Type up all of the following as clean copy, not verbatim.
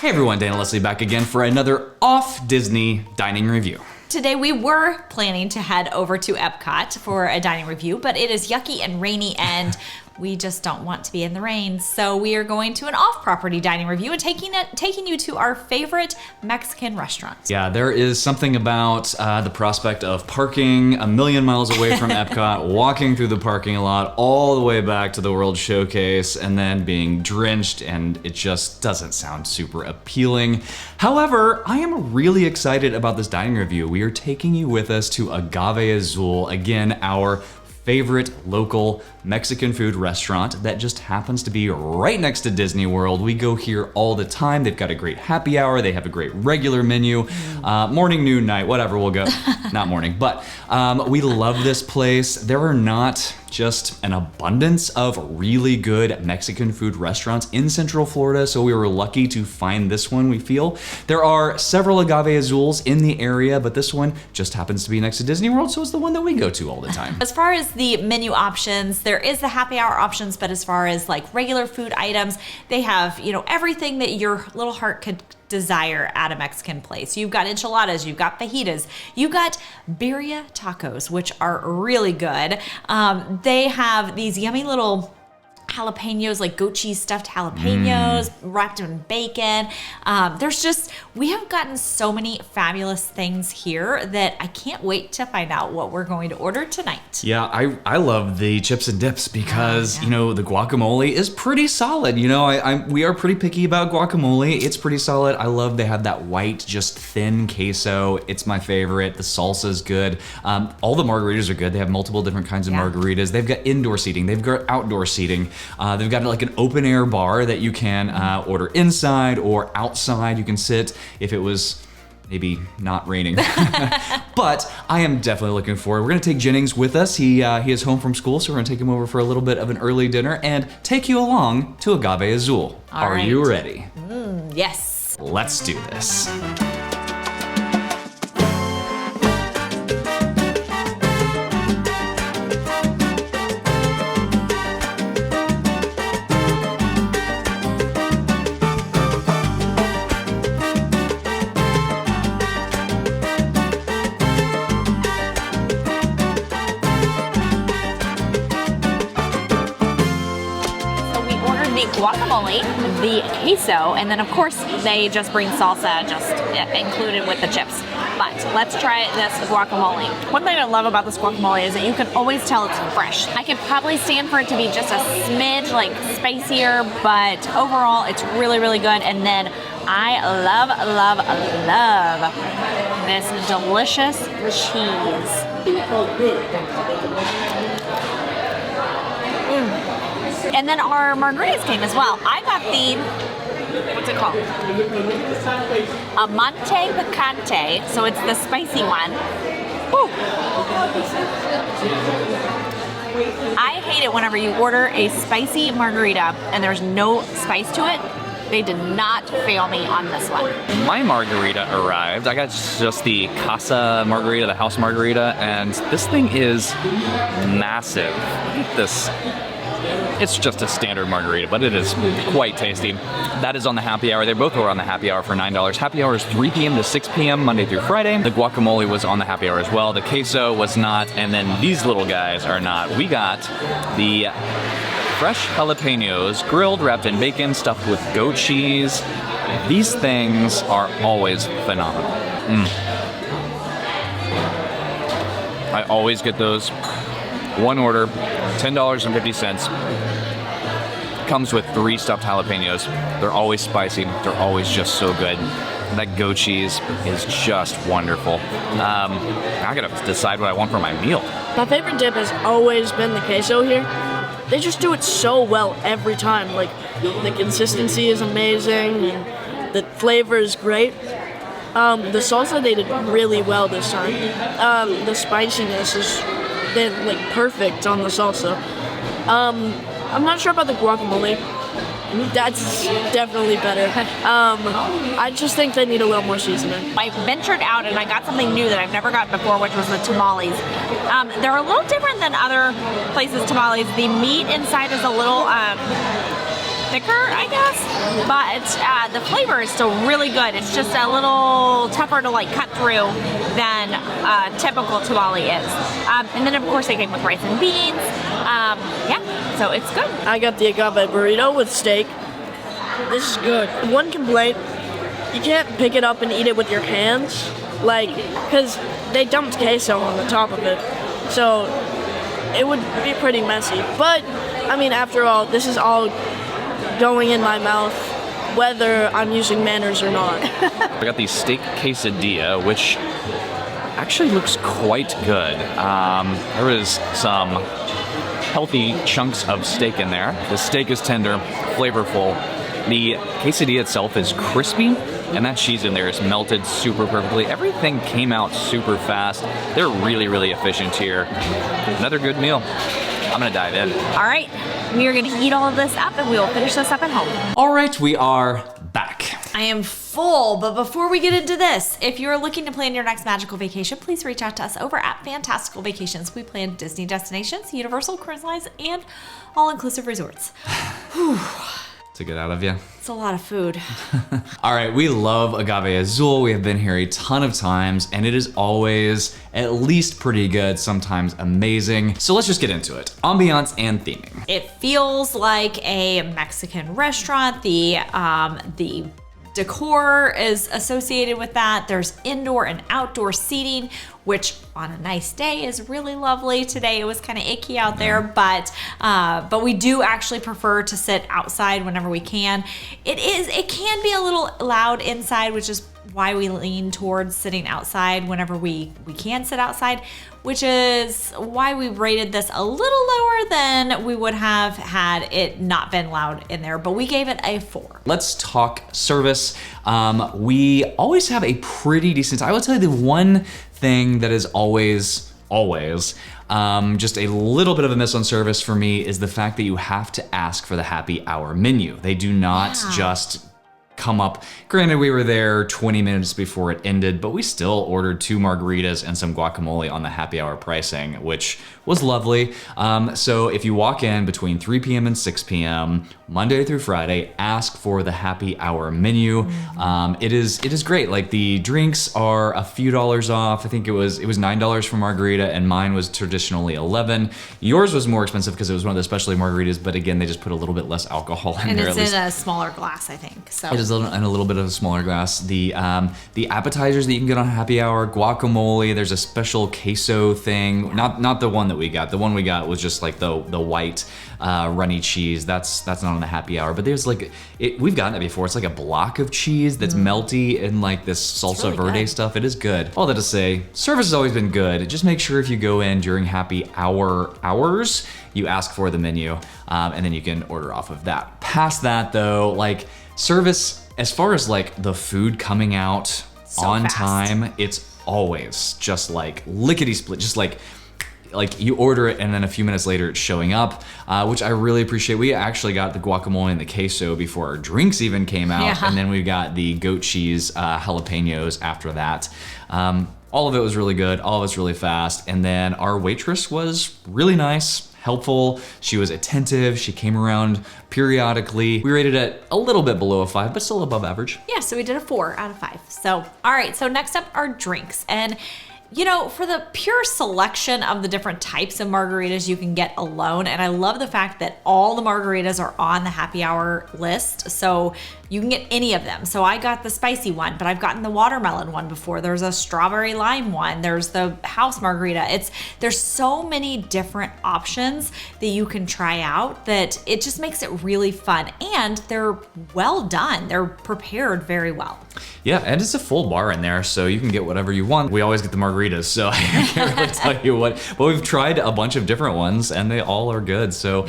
Hey everyone, Dan and Leslie back again for another off-Disney dining review. Today we were planning to head over to Epcot for a dining review, but it is yucky and rainy and we just don't want to be in the rain. So we are going to an off-property dining review and taking you to our favorite Mexican restaurants. Yeah, there is something about the prospect of parking a million miles away from Epcot, walking through the parking lot all the way back to the World Showcase, and then being drenched, and it just doesn't sound super appealing. However, I am really excited about this dining review. We are taking you with us to Agave Azul, again, our favorite local Mexican food restaurant that just happens to be right next to Disney World. We go here all the time. They've got a great happy hour. They have a great regular menu. Morning, noon, night, whatever, we'll go. Not morning, but we love this place. There are not just an abundance of really good Mexican food restaurants in Central Florida, so we were lucky to find this one, we feel. There are several Agave Azuls in the area, but this one just happens to be next to Disney World, so it's the one that we go to all the time. As far as the menu options, there is the happy hour options, but as far as like regular food items, they have, you know, everything that your little heart could desire at a Mexican place. You've got enchiladas, you've got fajitas, you've got birria tacos, which are really good. They have these yummy little jalapenos, like goat cheese stuffed jalapenos wrapped in bacon. We have gotten so many fabulous things here that I can't wait to find out what we're going to order tonight. Yeah, I love the chips and dips because, you know, the guacamole is pretty solid. You know, we are pretty picky about guacamole. It's pretty solid. I love they have that white, just thin queso. It's my favorite. The salsa's good. All the margaritas are good. They have multiple different kinds of margaritas. They've got indoor seating. They've got outdoor seating. They've got like an open air bar that you can order inside or outside. You can sit if it was maybe not raining. But I am definitely looking forward. We're gonna take Jennings with us. He is home from school, so we're gonna take him over for a little bit of an early dinner and take you along to Agave Azul. Are you ready? Yes. Let's do this. Guacamole, the queso, and then of course they just bring salsa just included with the chips. But let's try this guacamole. One thing I love about this guacamole is that you can always tell it's fresh. I could probably stand for it to be just a smidge like spicier, but overall it's really, really good. And then I love this delicious cheese. And then our margaritas came as well. I got the, what's it called? Amante Picante, so it's the spicy one. Woo. I hate it whenever you order a spicy margarita and there's no spice to it. They did not fail me on this one. My margarita arrived. I got just the Casa margarita, the house margarita, and this thing is massive. Look at this. It's just a standard margarita, but it is quite tasty. That is on the happy hour. They both were on the happy hour for $9. Happy hour is 3 p.m. to 6 p.m. Monday through Friday. The guacamole was on the happy hour as well. The queso was not, and then these little guys are not. We got the fresh jalapenos, grilled, wrapped in bacon, stuffed with goat cheese. These things are always phenomenal. I always get those. One order, $10.50. Comes with 3 stuffed jalapenos. They're always spicy. They're always just so good. That goat cheese is just wonderful. I gotta decide what I want for my meal. My favorite dip has always been the queso here. They just do it so well every time. Like, the consistency is amazing and the flavor is great. The salsa they did really well this time. The spiciness is like perfect on the salsa. I'm not sure about the guacamole. That's definitely better. I just think they need a little more seasoning. I ventured out and I got something new that I've never gotten before, which was the tamales. They're a little different than other places' tamales. The meat inside is a little thicker, I guess. But the flavor is still really good. It's just a little tougher to like cut through than typical tamale is. And then of course they came with rice and beans. Yeah, so it's good. I got the agave burrito with steak. This is good. One complaint, you can't pick it up and eat it with your hands, like, because they dumped queso on the top of it. So it would be pretty messy. But, I mean, after all, this is all going in my mouth, whether I'm using manners or not. I got the steak quesadilla, which actually looks quite good. There was some healthy chunks of steak in there. The steak is tender, flavorful. The quesadilla itself is crispy, and that cheese in there is melted super perfectly. Everything came out super fast. They're really, really efficient here. Another good meal. I'm gonna dive in. All right, we are gonna eat all of this up and we will finish this up at home. All right, we are back. I am full, but before we get into this, if you're looking to plan your next magical vacation, please reach out to us over at Fantastical Vacations. We plan Disney destinations, Universal cruise lines, and all-inclusive resorts. To get out of you. It's a lot of food. All right, we love Agave Azul. We have been here a ton of times, and it is always at least pretty good, sometimes amazing. So let's just get into it. Ambiance and theming. It feels like a Mexican restaurant. The decor is associated with that. There's indoor and outdoor seating, which on a nice day is really lovely. Today it was kind of icky out there, but we do actually prefer to sit outside whenever we can. It can be a little loud inside, which is why we lean towards sitting outside whenever we can sit outside, which is why we rated this a little lower than we would have had it not been loud in there, but we gave it a 4. Let's talk service. We always have a pretty decent, I will tell you the one thing that is always just a little bit of a miss on service for me is the fact that you have to ask for the happy hour menu. They do not just come up. Granted, we were there 20 minutes before it ended, but we still ordered 2 margaritas and some guacamole on the happy hour pricing, which was lovely. So if you walk in between 3 p.m. and 6 p.m., Monday through Friday, ask for the happy hour menu. It is great. Like the drinks are a few dollars off. I think it was $9 for margarita, and mine was traditionally $11. Yours was more expensive because it was one of the specialty margaritas, but again, they just put a little bit less alcohol in and there. And it's in a smaller glass, I think. So it is in a little bit of a smaller glass. The appetizers that you can get on happy hour, guacamole. There's a special queso thing. Not the one that we got. The one we got was just like the white runny cheese. That's not on the happy hour. But there's like we've gotten it before. It's like a block of cheese that's melty and like this salsa really verde good stuff. It is good. All that to say, service has always been good. Just make sure if you go in during happy hours, you ask for the menu, and then you can order off of that. Past that though, like service, as far as like the food coming out on fast. time, it's always just like lickety split, just like you order it and then a few minutes later it's showing up, which I really appreciate. We actually got the guacamole and the queso before our drinks even came out, and then we got the goat cheese jalapenos after that. All of it was really good, all of it's really fast, and then our waitress was really nice, helpful, she was attentive, she came around periodically. We rated it a little bit below a 5, but still above average. yeah, so we did a 4 out of 5. So, all right, so next up are drinks. And you know, for the pure selection of the different types of margaritas you can get alone, and I love the fact that all the margaritas are on the happy hour list, so you can get any of them. So I got the spicy one, but I've gotten the watermelon one before. There's a strawberry lime one. There's the house margarita. There's so many different options that you can try out that it just makes it really fun, and they're well done. They're prepared very well. Yeah, and it's a full bar in there, so you can get whatever you want. We always get the margaritas, so I can't really tell you what. But we've tried a bunch of different ones, and they all are good. So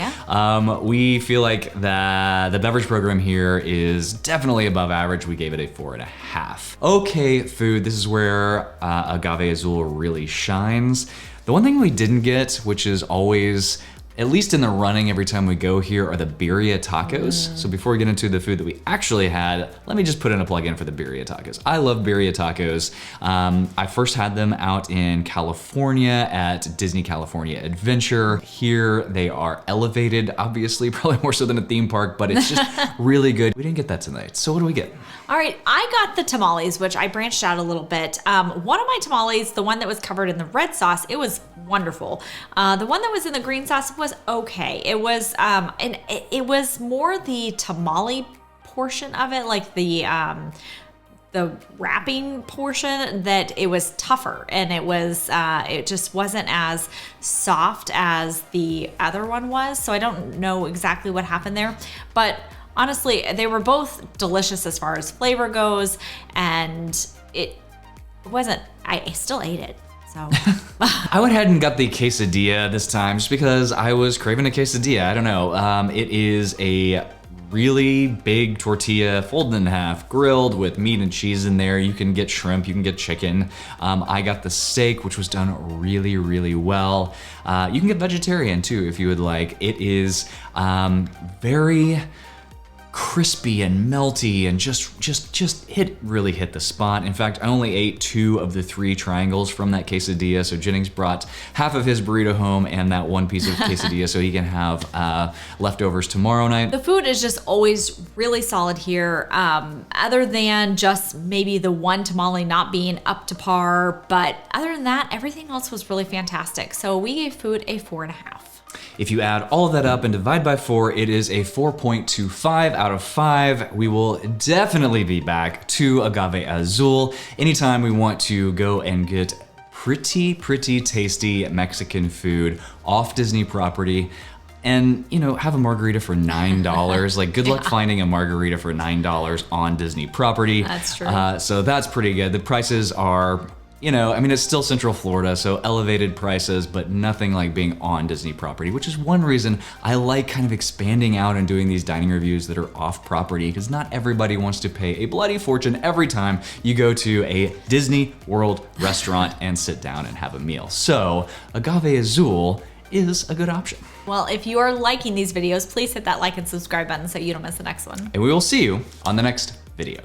we feel like the beverage program here is definitely above average. We gave it a 4.5. Okay, food. This is where Agave Azul really shines. The one thing we didn't get, which is always at least in the running every time we go here, are the birria tacos. So before we get into the food that we actually had, let me just put in a plug in for the birria tacos. I love birria tacos. I first had them out in California at Disney California Adventure. Here they are elevated, obviously, probably more so than a theme park, but it's just really good. We didn't get that tonight, so what do we get? All right, I got the tamales, which I branched out a little bit. One of my tamales, the one that was covered in the red sauce, it was wonderful. The one that was in the green sauce was okay. It was, and it was more the tamale portion of it, like the wrapping portion, that it was tougher, and it just wasn't as soft as the other one was. So I don't know exactly what happened there, but honestly, they were both delicious as far as flavor goes, and it wasn't, I still ate it, so. I went ahead and got the quesadilla this time just because I was craving a quesadilla. I don't know. It is a really big tortilla, folded in half, grilled with meat and cheese in there. You can get shrimp, you can get chicken. I got the steak, which was done really, really well. You can get vegetarian too if you would like. It is very crispy and melty and just really hit the spot. In fact, I only ate 2 of the 3 triangles from that quesadilla. So Jennings brought half of his burrito home and that 1 piece of quesadilla so he can have leftovers tomorrow night. The food is just always really solid here, other than just maybe the one tamale not being up to par. But other than that, everything else was really fantastic. So we gave food a 4.5. If you add all of that up and divide by 4, it is a 4.25 out of 5. We will definitely be back to Agave Azul anytime we want to go and get pretty tasty Mexican food off Disney property. And, you know, have a margarita for $9. Like, good luck finding a margarita for $9 on Disney property. That's true. So that's pretty good. The prices are, you know, I mean, it's still Central Florida, so elevated prices, but nothing like being on Disney property, which is one reason I like kind of expanding out and doing these dining reviews that are off property, because not everybody wants to pay a bloody fortune every time you go to a Disney World restaurant and sit down and have a meal. So Agave Azul is a good option. Well, if you are liking these videos, please hit that like and subscribe button so you don't miss the next one. And we will see you on the next video.